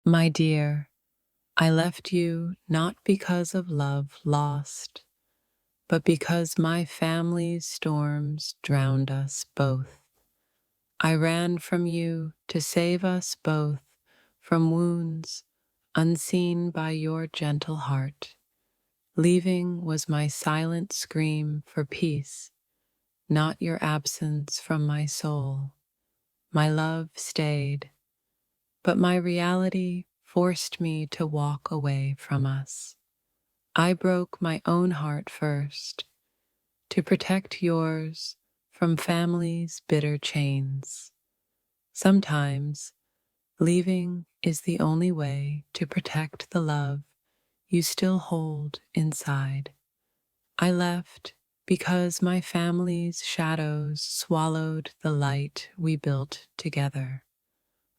My dear, I left you not because of love lost, but because my family's storms drowned us both. I ran from you to save us both from wounds unseen by your gentle heart. Leaving was my silent scream for peace, not your absence from my soul. My love stayed, but my reality forced me to walk away from us. I broke my own heart first to protect yours from family's bitter chains. Sometimes leaving is the only way to protect the love you still hold inside. I left because my family's shadows swallowed the light we built together.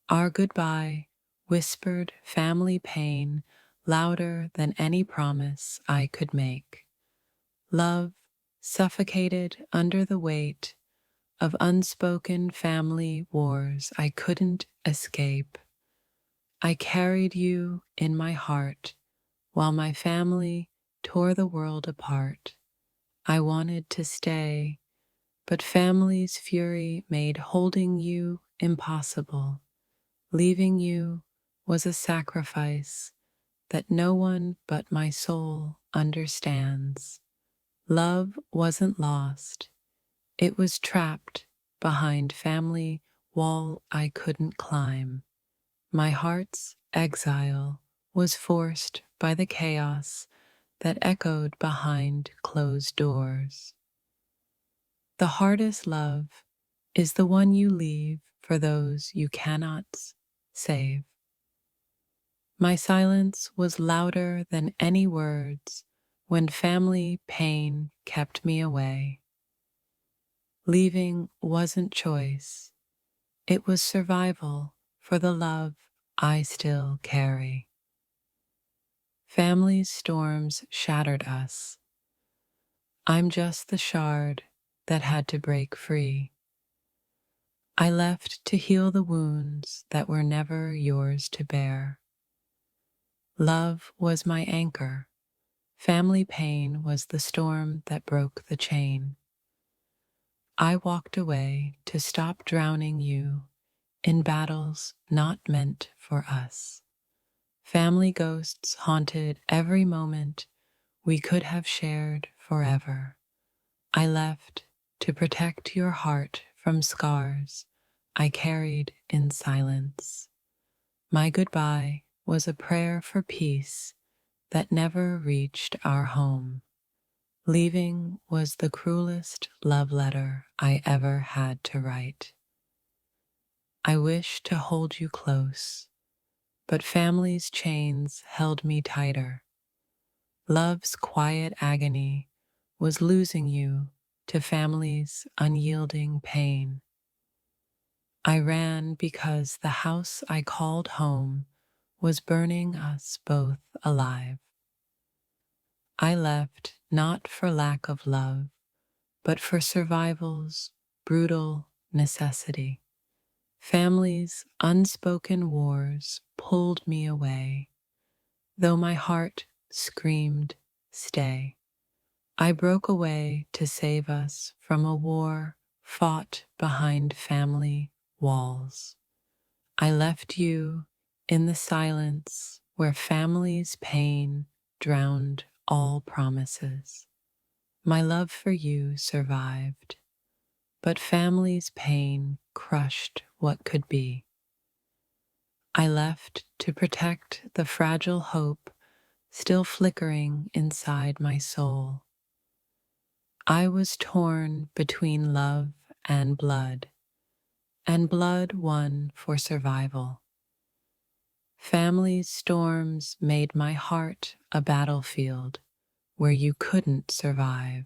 Our goodbye whispered family pain louder than any promise I could make. Love suffocated under the weight of unspoken family wars I couldn't escape. I carried you in my heart while my family tore the world apart. I wanted to stay, but family's fury made holding you impossible. Leaving you was a sacrifice that no one but my soul understands. Love wasn't lost. It was trapped behind family wall I couldn't climb. My heart's exile was forced by the chaos that echoed behind closed doors. The hardest love is the one you leave for those you cannot save. My silence was louder than any words when family pain kept me away. Leaving wasn't choice, it was survival for the love I still carry. Family's storms shattered us. I'm just the shard that had to break free. I left to heal the wounds that were never yours to bear. Love was my anchor. Family pain was the storm that broke the chain. I walked away to stop drowning you in battles not meant for us. Family ghosts haunted every moment we could have shared forever. I left to protect your heart from scars I carried in silence. My goodbye was a prayer for peace that never reached our home. Leaving was the cruelest love letter I ever had to write. I wished to hold you close, but family's chains held me tighter. Love's quiet agony was losing you to family's unyielding pain. I ran because the house I called home was burning us both alive. I left not for lack of love, but for survival's brutal necessity. Family's unspoken wars pulled me away, though my heart screamed, "Stay." I broke away to save us from a war fought behind family walls. I left you in the silence where family's pain drowned all promises. My love for you survived, but family's pain crushed what could be. I left to protect the fragile hope still flickering inside my soul. I was torn between love and blood won for survival. Family's storms made my heart a battlefield where you couldn't survive.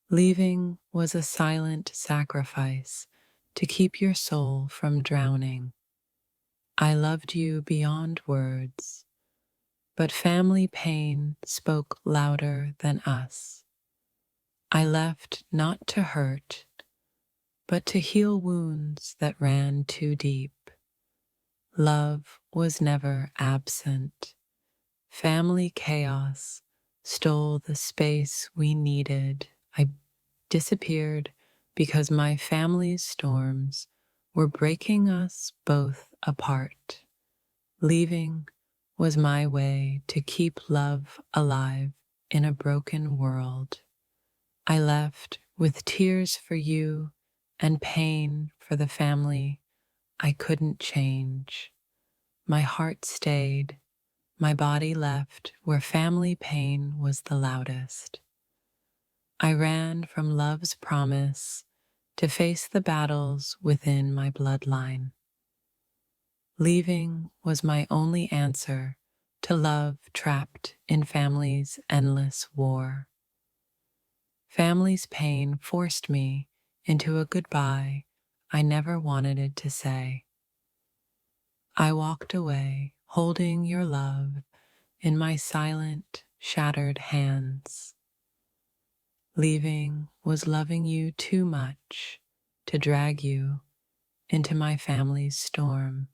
Leaving was a silent sacrifice to keep your soul from drowning. I loved you beyond words, but family pain spoke louder than us. I left not to hurt, but to heal wounds that ran too deep. love was never absent. Family chaos stole the space we needed. I disappeared because my family's storms were breaking us both apart. Leaving was my way to keep love alive in a broken world. I left with tears for you and pain for the family I couldn't change. My heart stayed, my body left where family pain was the loudest. I ran from love's promise to face the battles within my bloodline. Leaving was my only answer to love trapped in family's endless war. Family's pain forced me into a goodbye I never wanted it to say. I walked away, holding your love in my silent, shattered hands. Leaving was loving you too much to drag you into my family's storm.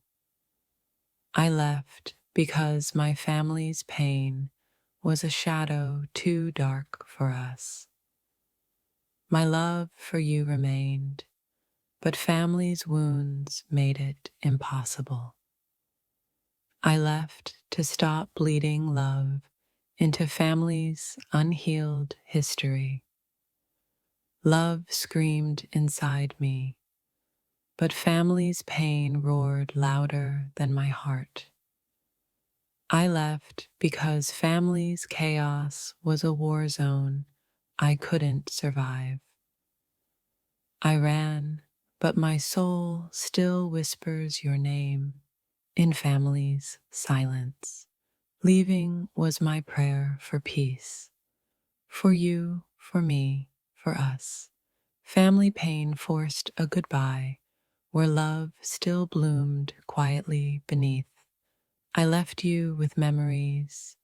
I left because my family's pain was a shadow too dark for us. My love for you remained, but family's wounds made it impossible. I left to stop bleeding love into family's unhealed history. Love screamed inside me, but family's pain roared louder than my heart. I left because family's chaos was a war zone I couldn't survive. I ran, but my soul still whispers your name in family's silence. Leaving was my prayer for peace. For you, for me, for us. Family pain forced a goodbye where love still bloomed quietly beneath. I left you with memories,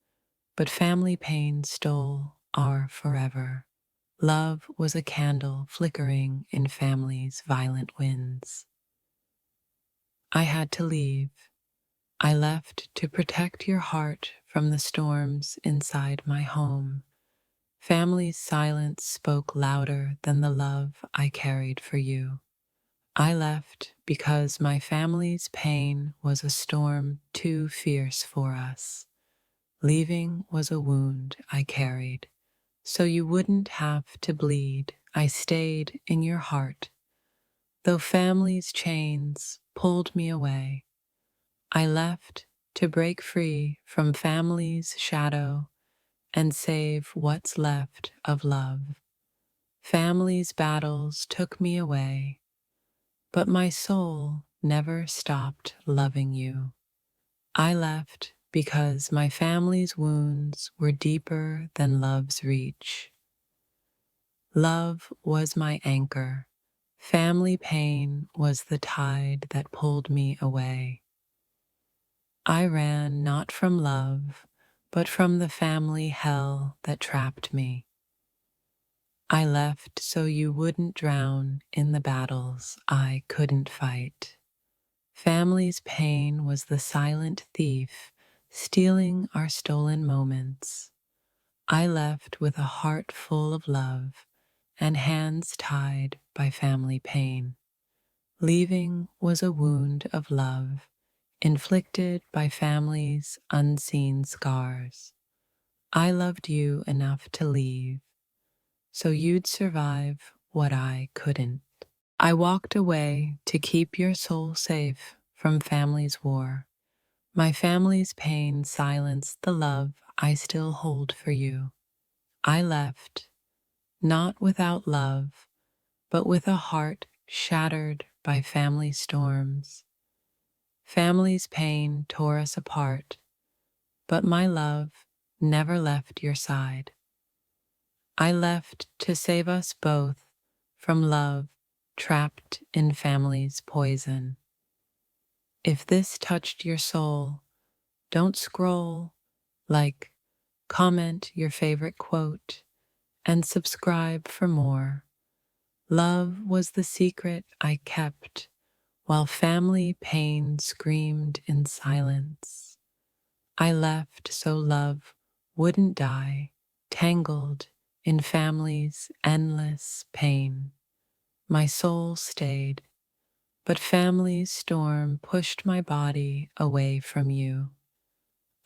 but family pain stole our forever. Love was a candle flickering in family's violent winds. I had to leave. I left to protect your heart from the storms inside my home. Family's silence spoke louder than the love I carried for you. I left because my family's pain was a storm too fierce for us. Leaving was a wound I carried, so you wouldn't have to bleed. I stayed in your heart. Though family's chains pulled me away, I left to break free from family's shadow and save what's left of love. Family's battles took me away, but my soul never stopped loving you. I left because my family's wounds were deeper than love's reach. Love was my anchor. Family pain was the tide that pulled me away. I ran not from love, but from the family hell that trapped me. I left so you wouldn't drown in the battles I couldn't fight. Family's pain was the silent thief, stealing our stolen moments. I left with a heart full of love and hands tied by family pain. Leaving was a wound of love, inflicted by family's unseen scars. I loved you enough to leave, so you'd survive what I couldn't. I walked away to keep your soul safe from family's war. My family's pain silenced the love I still hold for you. I left, not without love, but with a heart shattered by family storms. Family's pain tore us apart, but my love never left your side. I left to save us both from love trapped in family's poison. If this touched your soul, don't scroll, like, comment your favorite quote, and subscribe for more. Love was the secret I kept while family pain screamed in silence. I left so love wouldn't die, tangled in family's endless pain. My soul stayed, but family's storm pushed my body away from you.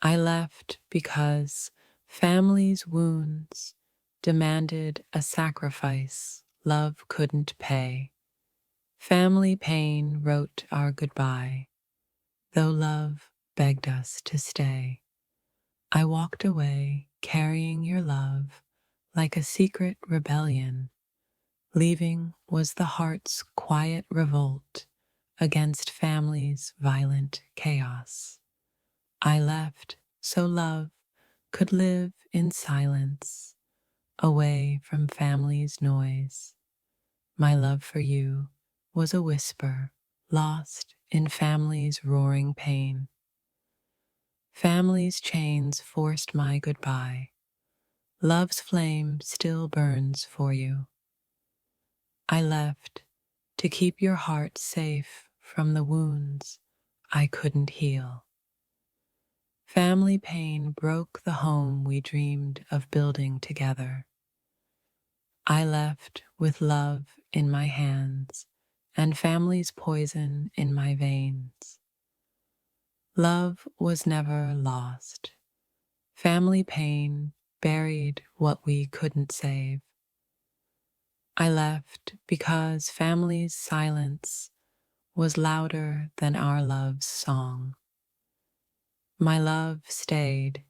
I left because family's wounds demanded a sacrifice love couldn't pay. Family pain wrote our goodbye, though love begged us to stay. I walked away carrying your love like a secret rebellion. Leaving was the heart's quiet revolt against family's violent chaos. I left so love could live in silence, away from family's noise. My love for you was a whisper, lost in family's roaring pain. Family's chains forced my goodbye. Love's flame still burns for you. I left to keep your heart safe from the wounds I couldn't heal. Family pain broke the home we dreamed of building together. I left with love in my hands and family's poison in my veins. Love was never lost. Family pain buried what we couldn't save. I left because family's silence was louder than our love's song. My love stayed,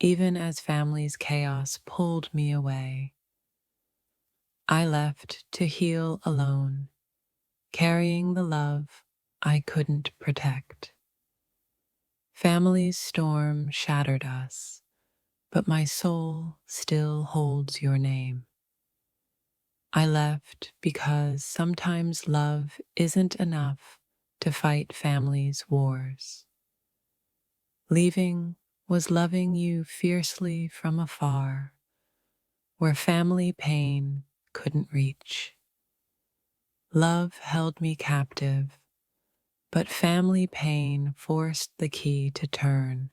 even as family's chaos pulled me away. I left to heal alone, carrying the love I couldn't protect. Family's storm shattered us, but my soul still holds your name. I left because sometimes love isn't enough to fight family's wars. Leaving was loving you fiercely from afar, where family pain couldn't reach. Love held me captive, but family pain forced the key to turn.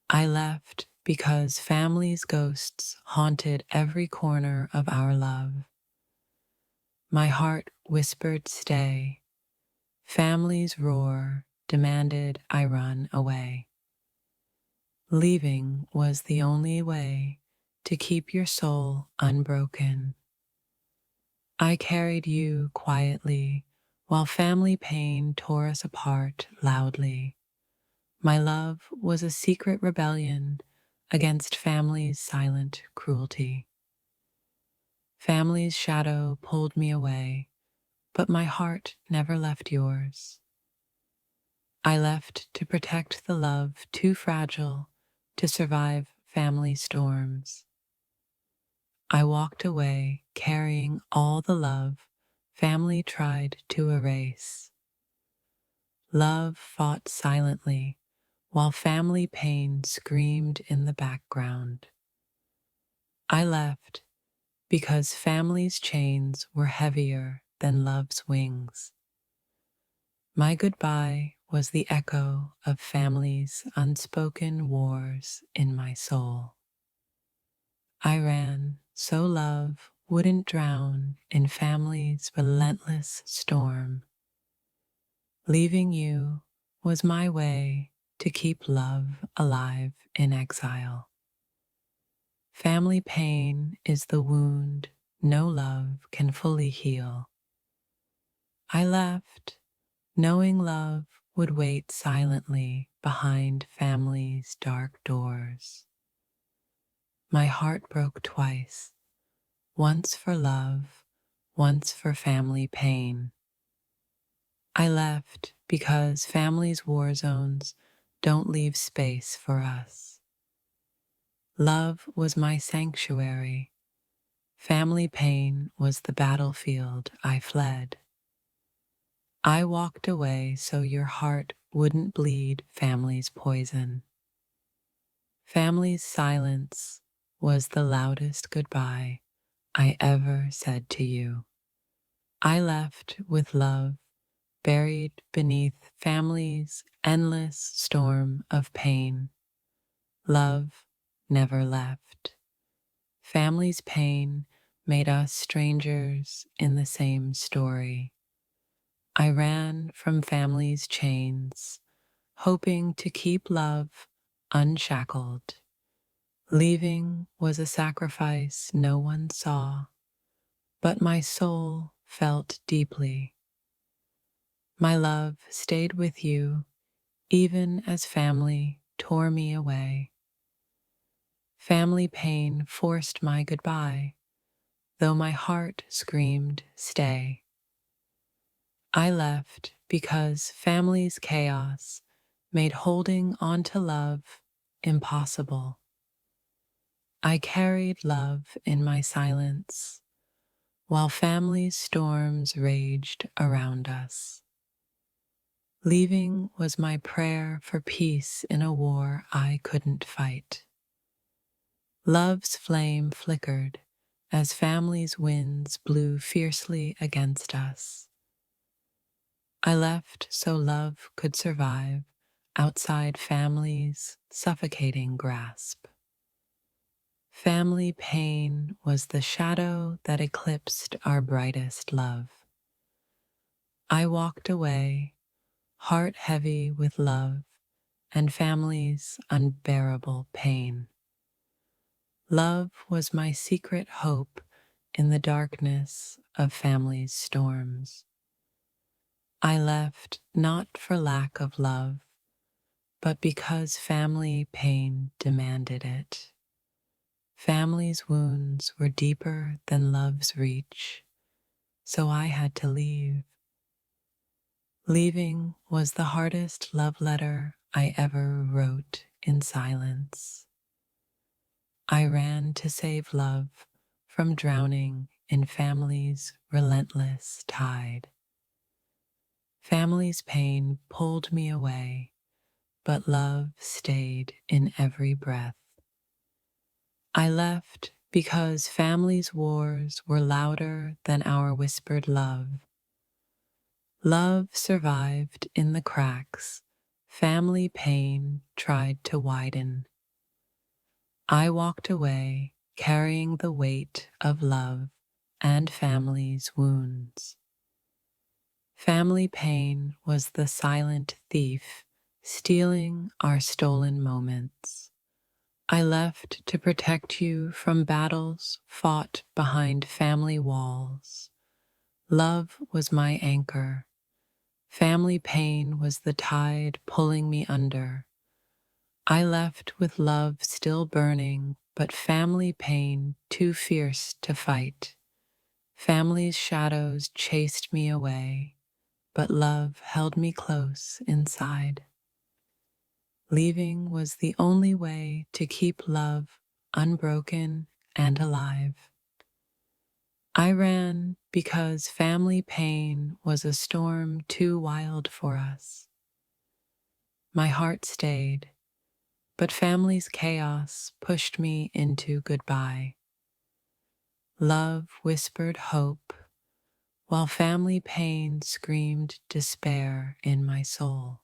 I left because family's ghosts haunted every corner of our love. My heart whispered stay. Family's roar demanded I run away. Leaving was the only way to keep your soul unbroken. I carried you quietly while family pain tore us apart loudly. My love was a secret rebellion against family's silent cruelty. Family's shadow pulled me away, but my heart never left yours. I left to protect the love too fragile to survive family storms. I walked away carrying all the love family tried to erase. Love fought silently while family pain screamed in the background. I left because family's chains were heavier than love's wings. My goodbye was the echo of family's unspoken wars in my soul. I ran so love wouldn't drown in family's relentless storm. Leaving you was my way to keep love alive in exile. Family pain is the wound no love can fully heal. I left knowing love would wait silently behind family's dark doors. My heart broke twice, once for love, once for family pain. I left because family's war zones don't leave space for us. Love was my sanctuary. Family pain was the battlefield I fled. I walked away so your heart wouldn't bleed family's poison. Family's silence was the loudest goodbye I ever said to you. I left with love buried beneath family's endless storm of pain. Love never left. Family's pain made us strangers in the same story. I ran from family's chains, hoping to keep love unshackled. Leaving was a sacrifice no one saw, but my soul felt deeply. My love stayed with you even as family tore me away. Family pain forced my goodbye, though my heart screamed, "Stay." I left because family's chaos made holding on to love impossible. I carried love in my silence, while family's storms raged around us. Leaving was my prayer for peace in a war I couldn't fight. Love's flame flickered as family's winds blew fiercely against us. I left so love could survive outside family's suffocating grasp. Family pain was the shadow that eclipsed our brightest love. I walked away, heart heavy with love and family's unbearable pain. Love was my secret hope in the darkness of family's storms. I left not for lack of love, but because family pain demanded it. Family's wounds were deeper than love's reach, so I had to leave. Leaving was the hardest love letter I ever wrote in silence. I ran to save love from drowning in family's relentless tide. Family's pain pulled me away, but love stayed in every breath. I left because family's wars were louder than our whispered love. Love survived in the cracks. Family pain tried to widen. I walked away, carrying the weight of love and family's wounds. Family pain was the silent thief, stealing our stolen moments. I left to protect you from battles fought behind family walls. Love was my anchor. Family pain was the tide pulling me under. I left with love still burning, but family pain too fierce to fight. Family's shadows chased me away, but love held me close inside. Leaving was the only way to keep love unbroken and alive. I ran because family pain was a storm too wild for us. My heart stayed, but family's chaos pushed me into goodbye. Love whispered hope, while family pain screamed despair in my soul.